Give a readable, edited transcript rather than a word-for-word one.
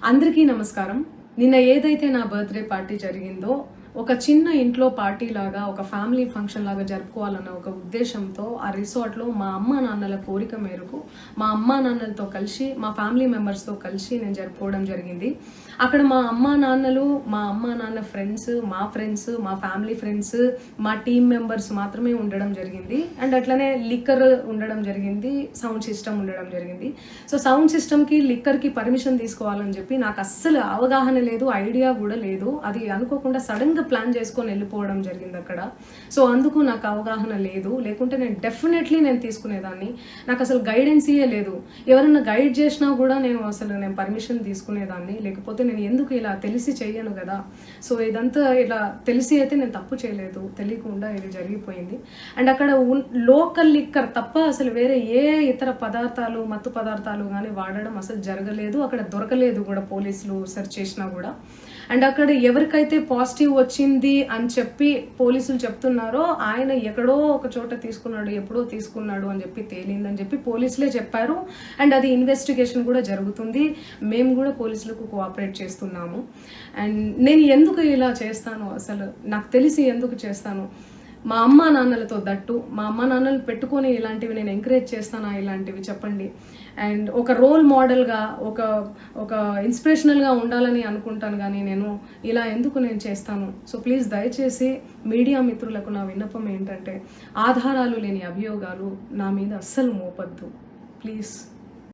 అందరికీ నమస్కారం. నిన్న ఏదైతే నా బర్త్డే పార్టీ జరిగిందో ఒక చిన్న ఇంట్లో పార్టీ లాగా ఒక ఫ్యామిలీ ఫంక్షన్ లాగా జరుపుకోవాలన్న ఒక ఉద్దేశంతో ఆ రిసార్ట్లో మా అమ్మా నాన్నల కోరిక మేరకు మా అమ్మా నాన్నలతో కలిసి మా ఫ్యామిలీ మెంబర్స్తో కలిసి నేను జరుపుకోవడం జరిగింది. అక్కడ మా అమ్మా నాన్నలు, మా అమ్మా నాన్న ఫ్రెండ్స్, మా ఫ్రెండ్స్, మా ఫ్యామిలీ ఫ్రెండ్స్, మా టీమ్ మెంబర్స్ మాత్రమే ఉండడం జరిగింది. అండ్ అట్లనే లిక్కర్ ఉండడం జరిగింది, సౌండ్ సిస్టమ్ ఉండడం జరిగింది. సో సౌండ్ సిస్టమ్కి లిక్కర్కి పర్మిషన్ తీసుకోవాలని చెప్పి నాకు అస్సలు అవగాహన లేదు, ఐడియా కూడా లేదు. అది అనుకోకుండా సడన్గా ప్లాన్ చేసుకొని వెళ్ళిపోవడం జరిగింది అక్కడ. సో అందుకు నాకు అవగాహన లేదు, లేకుంటే నేను డెఫినెట్లీ నేను తీసుకునేదాన్ని. నాకు అసలు గైడెన్సీయే లేదు. ఎవరైనా గైడ్ చేసినా కూడా నేను పర్మిషన్ తీసుకునేదాన్ని, లేకపోతే నేను ఎందుకు ఇలా తెలిసి చెయ్యను కదా. సో ఇదంతా ఇలా తెలిసి అయితే నేను తప్పు చేయలేదు, తెలియకుండా ఇది జరిగిపోయింది. అండ్ అక్కడ లోకల్ లిక్కర్ తప్ప అసలు వేరే ఏ ఇతర పదార్థాలు, మత్తు పదార్థాలు కానీ వాడడం అసలు జరగలేదు. అక్కడ దొరకలేదు కూడా, పోలీసులు సెర్చ్ చేసినా కూడా. అండ్ అక్కడ ఎవరికైతే పాజిటివ్ వచ్చింది అని చెప్పి పోలీసులు చెప్తున్నారో ఆయన ఎక్కడో ఒక చోట తీసుకున్నాడు, ఎప్పుడో తీసుకున్నాడు అని చెప్పి తేలిందని చెప్పి పోలీసులే చెప్పారు. అండ్ అది ఇన్వెస్టిగేషన్ కూడా జరుగుతుంది. మేము కూడా పోలీసులకు కోఆపరేట్ చేస్తున్నాము. అండ్ నేను ఎందుకు ఇలా చేస్తాను, అసలు నాకు తెలిసి ఎందుకు చేస్తాను, మా అమ్మా నాన్నలతో దట్టు మా అమ్మా నాన్నలు పెట్టుకొని ఇలాంటివి నేను ఎంకరేజ్ చేస్తానా, ఇలాంటివి చెప్పండి. అండ్ ఒక రోల్ మోడల్గా, ఒక ఇన్స్పిరేషనల్గా ఉండాలని అనుకుంటాను, కానీ నేను ఇలా ఎందుకు నేను చేస్తాను. సో ప్లీజ్ దయచేసి మీడియా మిత్రులకు నా విన్నపం ఏంటంటే ఆధారాలు లేని అభియోగాలు నా మీద అస్సలు మోపద్దు ప్లీజ్.